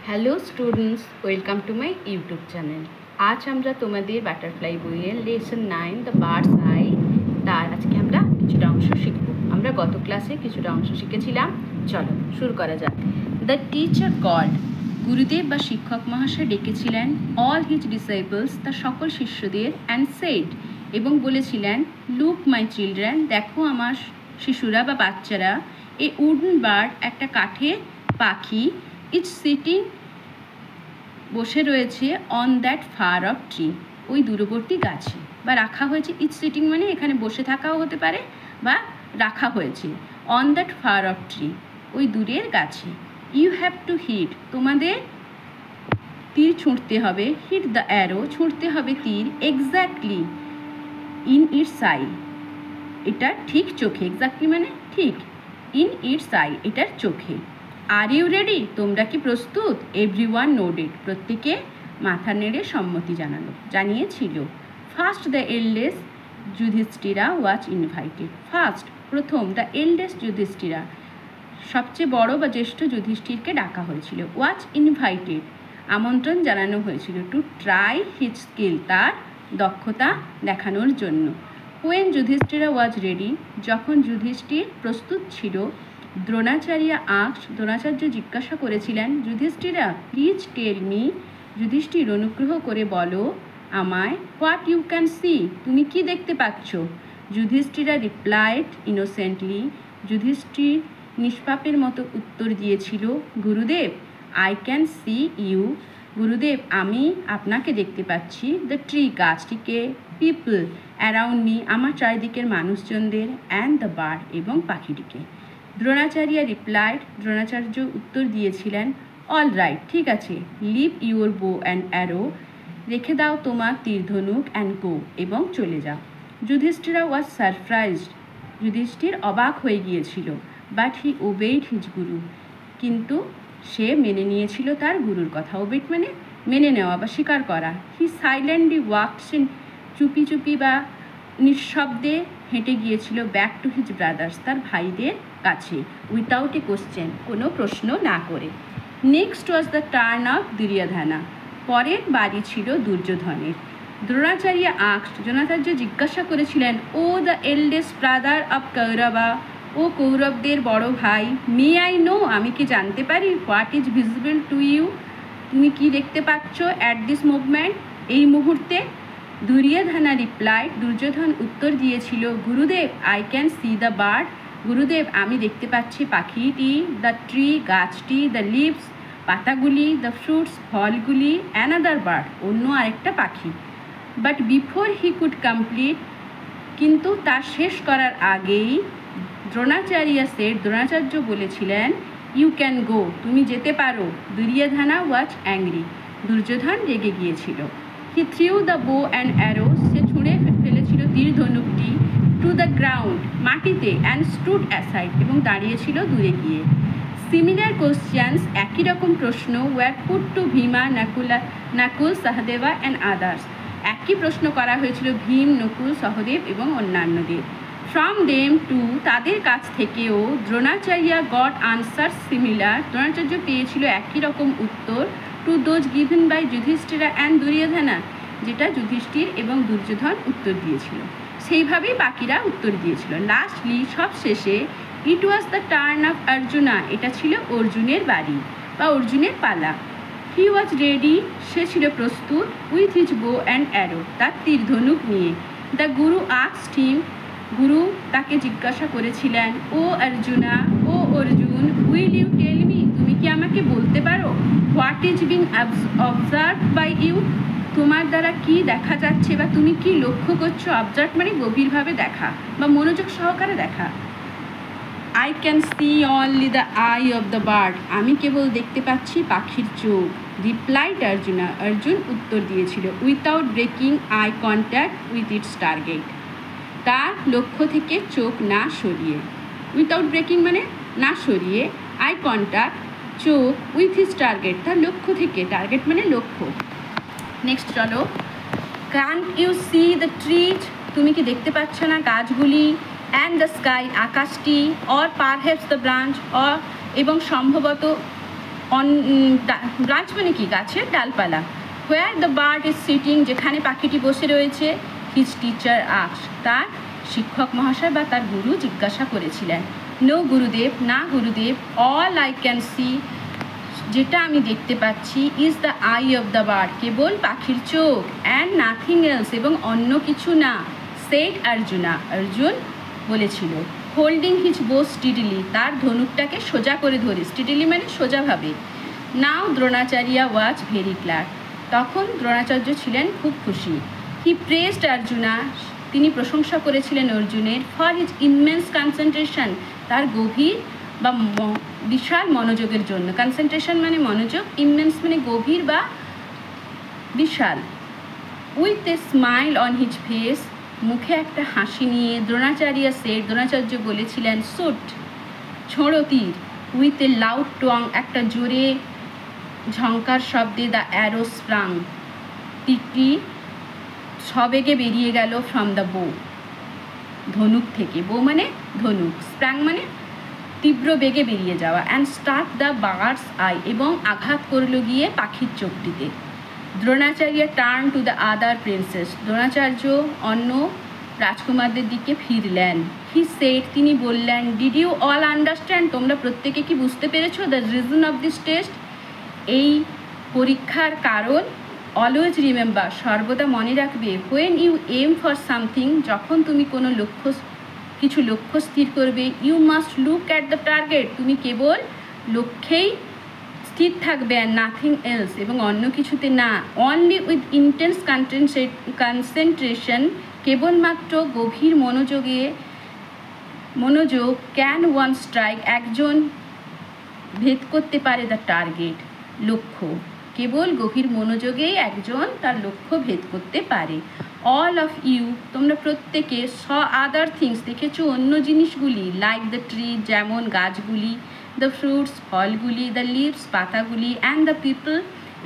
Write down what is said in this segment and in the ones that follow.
Hello students, welcome to my YouTube channel. আজ আমরা তোমাদের বাটারফ্লাই বইয়ের লেসন 9 দ্য বার্ডস আই তার আজকে আমরা কিছুটা অংশ শিখব। আমরা গত ক্লাসে কিছুটা অংশ শিখেছিলাম। চলো শুরু করা যাক। দ্য টিচার কল্ড, গুরুদেব বা শিক্ষক মহাশয় ডেকেছিলেন অল হিজ ডিসাইপলস, তার সকল শিষ্যদের, অ্যান্ড সেড, এবং বলেছিলেন লুক মাই চিলড্রেন, দেখো আমার শিশুরা বা বাচ্চারা, এ উডেন বার্ড, একটা কাঠের পাখি, ইজ সিটিং, বসে রয়েছে, on that far off tree, ওই দূরবর্তী গাছে, বা রাখা হয়েছে। ইজ সিটিং মানে এখানে বসে থাকাও হতে পারে বা রাখা হয়েছে। On that far off tree, ওই দূরের গাছে। ইউ হ্যাভ টু হিট, তোমাদের তীর ছুঁড়তে হবে। হিট দ্য অ্যারো, ছুঁড়তে হবে তীর। এক্স্যাক্টলি ইন ইটস আই, এটা ঠিক চোখে। এক্স্যাক্টলি মানে ঠিক। ইন ইটস আই, এটার চোখে। আর ইউ রেডি, তোমরা কি প্রস্তুত? এভরিওয়ান নোডেড, প্রত্যেকে মাথা নেড়ে সম্মতি জানিয়েছিল। First the eldest Yudhishthira was invited, first প্রথম, দ্য এল্ডেস্ট যুধিষ্ঠিরা সবচেয়ে বড় বা জ্যেষ্ঠ যুধিষ্ঠিরকে ডাকা হয়েছিল। ওয়াজ ইনভাইটেড আমন্ত্রণ জানানো হয়েছিল। টু ট্রাই হিজ স্কিল, তার দক্ষতা দেখানোর জন্য। হোয়েন যুধিষ্ঠিরা ওয়াজ রেডি, যখন যুধিষ্ঠির প্রস্তুত ছিল। দ্রোণাচার্য আস্কড, দ্রোণাচার্য জিজ্ঞাসা করেছিলেন, Yudhishthira please tell me, Yudhishthir অনুগ্রহ করে বলো আমায়, হোয়াট ইউ ক্যান সি, তুমি কি দেখতে পাচ্ছ? যুধিষ্ঠিরা রিপ্লাইড ইনোসেন্টলি, যুধিষ্ঠির নিষ্পাপের মতো উত্তর দিয়েছিল, গুরুদেব আই ক্যান সি ইউ, গুরুদেব আমি আপনাকে দেখতে পাচ্ছি। দ্য ট্রি, গাছটিকে। পিপল অ্যারাউন্ড মি, আমার চারিদিকের মানুষজনদের। অ্যান্ড দ্য বার্ড, এবং পাখিটিকে। দ্রোণাচার্য রিপ্লাইড, দ্রোণাচার্য উত্তর দিয়েছিলেন, অল রাইট, ঠিক আছে। Leave your bow and arrow, রেখে দাও তোমার তীর ধনুক, অ্যান্ড গো, এবং চলে যাও। যুধিষ্ঠিরা ওয়াজ সারপ্রাইজড, যুধিষ্ঠির অবাক হয়ে গিয়েছিল। বাট হি ওবেইড হিজ গুরু, কিন্তু সে মেনে নিয়েছিল তার গুরুর কথা। ওবেইড মানে মেনে নেওয়া বা স্বীকার করা। হি সাইলেন্টলি ওয়াকড, চুপি চুপি বা নিঃশব্দে হেঁটে গিয়েছিল, ব্যাক টু হিজ ব্রাদার্স, তার ভাইদের কাছে। উইথাউট এ কোশ্চেন, কোনো প্রশ্ন না করে। Next was the turn of Duryodhana, পরের বাড়ি ছিল দুর্যোধনের। দ্রোণাচার্য আস্কড, দ্রোণাচার্য জিজ্ঞাসা করেছিলেন, O the eldest brother of Kaurava, ও কৌরবদের বড় ভাই, মে আই নো, আমি কি জানতে পারি, what is visible to you, তুমি কি দেখতে পাচ্ছ অ্যাট দিস মুভমেন্ট, এই মুহূর্তে? দুর্যোধনা রিপ্লাইড, দুর্যোধন উত্তর দিয়েছিল, গুরুদেব I can see the bird, গুরুদেব আমি দেখতে পাচ্ছি পাখিটি। দ্য ট্রি, গাছটি। দ্য লিভস, পাতাগুলি। দ্য ফ্রুটস, ফলগুলি। অ্যানাদার বার্ড, অন্য আরেকটা পাখি। But before he could complete, কিন্তু তার শেষ করার আগেই, দ্রোণাচার্য সেড, দ্রোণাচার্য বলেছিলেন, ইউ ক্যান গো, তুমি যেতে পারো। দুর্যোধনা ওয়াজ অ্যাংরি, দুর্যোধন রেগে গিয়েছিল। He threw the bow and arrow, সে ছুঁড়ে ফেলেছিল তীর ধনুকটি। টু দ্য গ্রাউন্ড, মাটিতে। অ্যান্ড স্টুড অ্যাসাইড, এবং দাঁড়িয়েছিল দূরে গিয়ে। সিমিলার কোশ্চেন্স, একই রকম প্রশ্ন, were put to Bhima, Nakul, Sahadeva and others, একই প্রশ্ন করা হয়েছিল ভীম, নকুল, সহদেব এবং অন্যান্যদের। ফ্রম দেম টু, তাদের কাছ থেকেও। Dronacharya got answer similar, Dronacharya পেয়েছিল একই রকম উত্তর। To those given by Yudhishthira and Duryodhana, যেটা যুধিষ্ঠির এবং দুর্যোধন উত্তর দিয়েছিল, সেইভাবেই বাকিরা উত্তর দিয়েছিল। লাস্টলি, সব শেষে, it was the turn of Arjuna, এটা ছিল অর্জুনের বাড়ি বা অর্জুনের পালা। হি ওয়াজ রেডি, সে ছিল প্রস্তুত। উইথ হিজ বো অ্যান্ড অ্যারো, তার তীর ধনুক নিয়ে। দ্য গুরু আস্কড হিম, গুরু তাকে জিজ্ঞাসা করেছিলেন, ও অর্জুনা, ও Arjun, will you tell me, তুমি কি আমাকে বলতে পারো, what is being observe by you, তোমার দ্বারা কি দেখা যাচ্ছে বা তুমি কি লক্ষ্য করছো। অবজার্ভ মানে গভীরভাবে দেখা বা মনোযোগ সহকারে দেখা। I can see only the eye of the bird, আমি কেবল দেখতে পাচ্ছি পাখির চোখ। রিপ্লাইড অর্জুনা, অর্জুন উত্তর দিয়েছিল, without breaking eye contact with its target, তার লক্ষ্য থেকে চোখ না সরিয়ে। উইথাউট ব্রেকিং মানে না সরিয়ে, আই কন্ট্যাক্ট, চোখ, উইথ হিজ টার্গেট, তার লক্ষ্য থেকে, টার্গেট মানে লক্ষ্য। নেক্সট চলো, can't you see the trees, তুমি কি দেখতে পাচ্ছ না গাছগুলি? অ্যান্ড দ্য স্কাই, আকাশটি। অর পারহ্যাপস দ্য ব্রাঞ্চ, এবং সম্ভবত অন ব্রাঞ্চ মানে কি, গাছের ডালপালা। Where the bird is sitting, যেখানে পাখিটি বসে রয়েছে। হিজ টিচার আস্কড, তার শিক্ষক মহাশয় বা তার গুরু জিজ্ঞাসা করেছিলেন। নো গুরুদেব, না গুরুদেব। অল আই ক্যান সি, যেটা আমি দেখতে পাচ্ছি, is the eye of the bird, কেবল পাখির চোখ। অ্যান্ড নাথিং এলস, এবং অন্য কিছু না। সেড অর্জুনা, অর্জুন বলেছিল। হোল্ডিং হিজ বো স্টিডিলি, তার ধনুকটাকে সোজা করে ধরে, স্টিডিলি মানে সোজাভাবে। নাও দ্রোণাচার্য ওয়াজ ভেরি গ্ল্যাড, তখন দ্রোণাচার্য ছিলেন খুব খুশি। হি প্রেজড অর্জুনা, তিনি প্রশংসা করেছিলেন অর্জুনের। ফর হিজ ইনমেন্স কনসেন্ট্রেশন, তার গভীর বা বিশাল মনোযোগের জন্য। কনসেন্ট্রেশন মানে মনোযোগ, ইনমেন্স মানে গভীর বা বিশাল। With a smile on his face, মুখে একটা হাসি নিয়ে দ্রোণাচার্য সেড, দ্রোণাচার্য বলেছিলেন, শুট, ছোঁড়ো তীর। উইথ এ লাউড টং, একটা জোরে ঝঙ্কার শব্দে দ্য অ্যারো স্প্রাং, তীরটি সবেগে বেরিয়ে গেল ফ্রম দ্য বো, ধনুক থেকে। বো মানে ধনুক, স্প্রাং মানে তীব্র বেগে বেরিয়ে যাওয়া। And start the bird's eye, এবং আঘাত করল গিয়ে পাখির চোখটিতে। Dronacharya turn to the other princes, Dronacharya অন্য রাজকুমারদের দিকে ফিরলেন। হি সেড, তিনি বললেন, ডিড ইউ অল আন্ডারস্ট্যান্ড, তোমরা প্রত্যেকে কি বুঝতে পেরেছো the reason of this test, এই পরীক্ষার কারণ। অলওয়েজ রিমেম্বার, সর্বদা মনে রাখবে, when you aim for something, যখন তুমি কোনো কিছু লক্ষ্য স্থির করবে, you must look at the target, তুমি কেবল লক্ষ্যেই স্থির থাকবে। অ্যান্ড নাথিং এলস, এবং অন্য কিছুতে না। অনলি উইথ ইন্টেন্স কনসেন্ট্রেশন, কেবলমাত্র গভীর মনোযোগ ক্যান ওয়ান স্ট্রাইক, একজন ভেদ করতে পারে দ্য টার্গেট, লক্ষ্য। কেবল গভীর মনোযোগেই একজন তার লক্ষ্য ভেদ করতে পারে। অল অফ ইউ, তোমরা প্রত্যেকে, স আদার থিংস, দেখেছো অন্য জিনিসগুলি। লাইক দ্য ট্রি, যেমন গাছগুলি। দ্য ফ্রুটস, ফলগুলি। দ্য লিভস, পাতাগুলি। অ্যান্ড দ্য পিপল,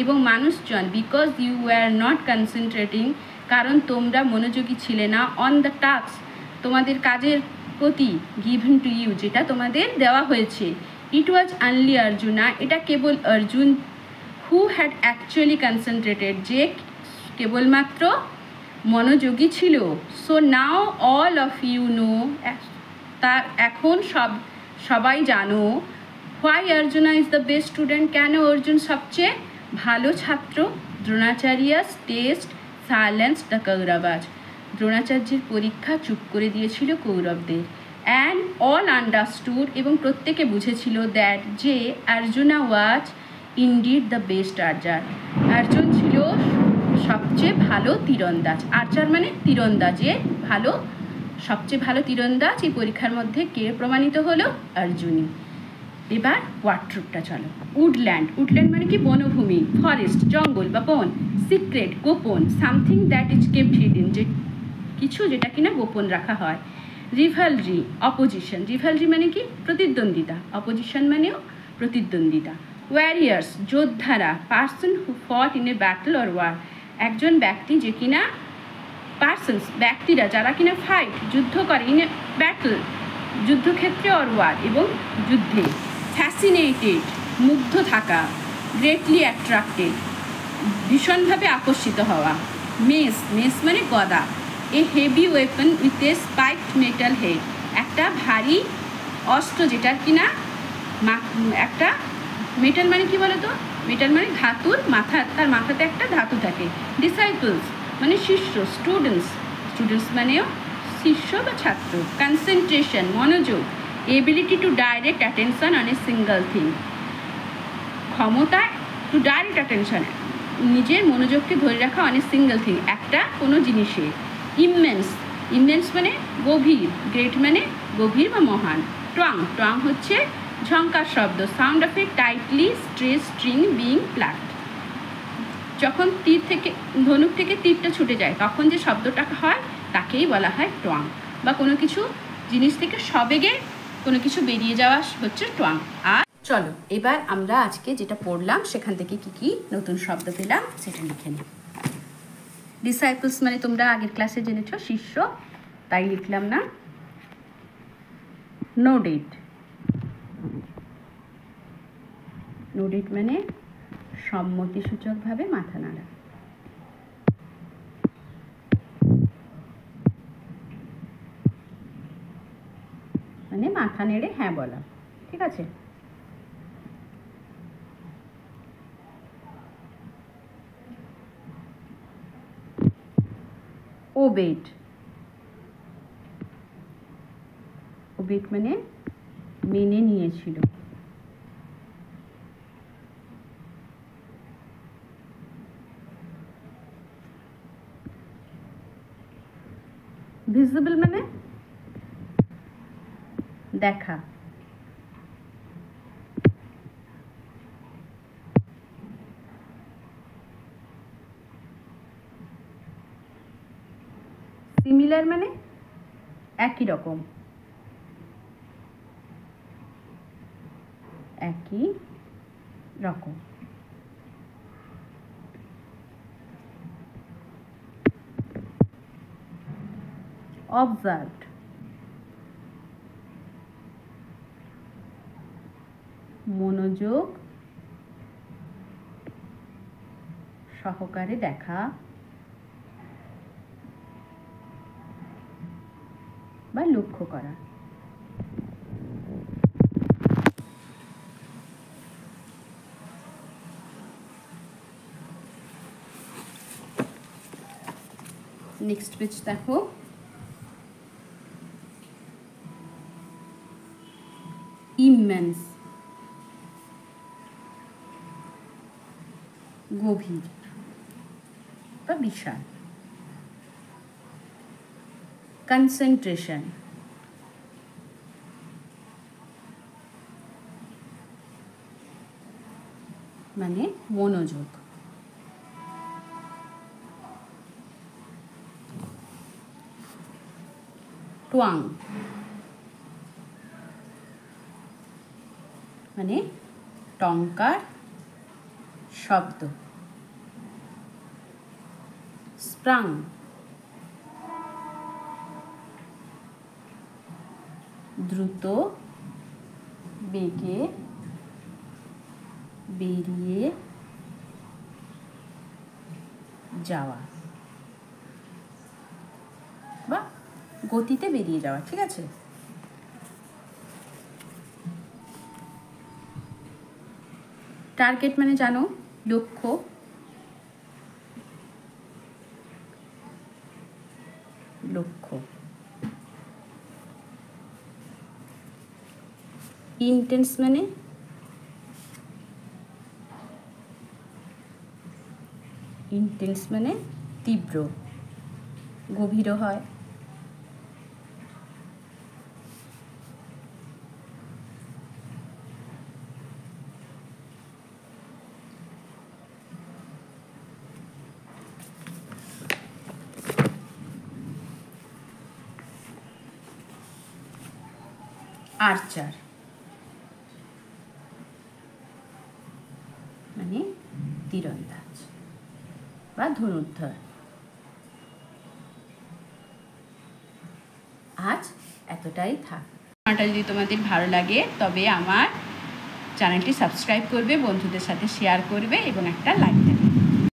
এবং মানুষজন। Because you were not concentrating, কারণ তোমরা মনোযোগী ছিলে না। অন দ্য টাস্ক, তোমাদের কাজের প্রতি। গিভেন টু ইউ, যেটা তোমাদের দেওয়া হয়েছে। ইট ওয়াজ অনলি অর্জুনা, এটা কেবল Arjun. Who had actually concentrated, যে কেবলমাত্র মনোযোগী ছিল। So now all of you know, তা এখন সবাই জানো। Why Arjuna is the best student, কেন অর্জুন সবচেয়ে ভালো ছাত্র। Dronacharya's test silence the Kauravas, দ্রোণাচার্যের পরীক্ষা চুপ করে দিয়েছিল কৌরবদের। অ্যান্ড অল আন্ডারস্টুড, এবং প্রত্যেকে বুঝেছিল দ্যাট, যে অর্জুনা ওয়াজ ইনডিড দ্য বেস্ট আর্চার, অর্জুন ছিল সবচেয়ে ভালো তীরন্দাজ। আর্চার মানে তীরন্দাজে ভালো, সবচেয়ে ভালো তীরন্দাজ। এই পরীক্ষার মধ্যে কে প্রমাণিত হলো? অর্জুনই। এবার ওয়ার্ডট্রুপটা চলো। উডল্যান্ড, উডল্যান্ড মানে কি বনভূমি। ফরেস্ট, জঙ্গল বা বন। সিক্রেট, গোপন। Something that is kept hidden, যে কিছু যেটা কিনা গোপন রাখা হয়। রিভালরি, অপোজিশন। রিভালরি মানে কি প্রতিদ্বন্দ্বিতা, অপোজিশন মানেও প্রতিদ্বন্দ্বিতা। ওয়ারিয়ার্স, যোদ্ধারা। পার্সন হু ফট in a battle or were, একজন ব্যক্তি যে কিনা, পার্সনস ব্যক্তিরা যারা কিনা ফাইট যুদ্ধ করে, ইন এ ব্যাটল যুদ্ধক্ষেত্রে, অর ওয়ার এবং যুদ্ধে। ফ্যাসিনেটেড, মুগ্ধ থাকা। গ্রেটলি অ্যাট্রাক্টেড, ভীষণভাবে আকর্ষিত হওয়া। মেস, মেস মানে গদা। A heavy weapon with a spiked metal head, একটা ভারী অস্ত্র যেটার কিনা একটা মেটাল মানে কি বলো তো, মেটাল মানে ধাতুর মাথা, তার মাথাতে একটা ধাতু থাকে। ডিসাইপলস মানে শিষ্য। স্টুডেন্টস, স্টুডেন্টস মানেও শিষ্য বা ছাত্র। কনসেন্ট্রেশন মনোযোগ। Ability to direct attention on a single thing, ক্ষমতা টু ডাইরেক্ট অ্যাটেনশন, নিজের মনোযোগকে ধরে রাখা অন এ সিঙ্গল থিং, একটা কোনো জিনিসে। ইমেন্স, ইমেন্স মানে গভীর। গ্রেট মানে গভীর বা মহান। টং, টং হচ্ছে ঝঙ্কার শব্দ। Sound of A tightly stress string being plucked, যখন তীর থেকে ধনুক থেকে তীরটা ছুটে যায় তখন যে শব্দটা হয় তাকেই বলা হয় টং, বা কোনো কিছু জিনিস থেকে সবেগে কোনো কিছু বেরিয়ে যাওয়া হচ্ছে টং। আর চলো এবার আমরা আজকে যেটা পড়লাম সেখান থেকে কি কি নতুন শব্দ পেলাম সেটা লিখে নিই। ডিসাইপলস মানে তোমরা আগের ক্লাসে জেনেছো শিষ্য, তাই লিখলাম না। নোডেড, নোড ইট মানে সম্মতিসূচকভাবে মাথা নাড়া। মানে মাথা নেড়ে হ্যাঁ বলা, ঠিক আছে। ওবেড, ওবেড মানে মেনে নিয়েছিল। ভিজিবল মানে দেখা। সিমিলার মানে একই রকম, একই রকম। অবজার্ভড, মনোযোগ সহকারে দেখা বা লক্ষ্য করা। নেক্সট পেজ দেখো, ইমেন্স, গভীর বা বিশাল। কনসেন্ট্রেশন, মানে মনোযোগ। টুয়াং মানে টঙ্কার শব্দ। স্প্রাং দ্রুত বেগে বেরিয়ে যাওয়া বা গতিতে বেরিয়ে যাওয়া, ঠিক আছে। টার্গেট মানে জানো লক্ষ্য। লক্ষ্য। ইন্টেন্স মানে তীব্র, গভীরও হয়। আর্চার মানে তীরন্দাজ বা ধনুর্ধর। আজ এতটাই থাক। ভিডিওটা যদি তোমাদের ভালো লাগে তবে আমার চ্যানেলটি সাবস্ক্রাইব করবে, বন্ধুদের সাথে শেয়ার করবে এবং একটা লাইক দেবে।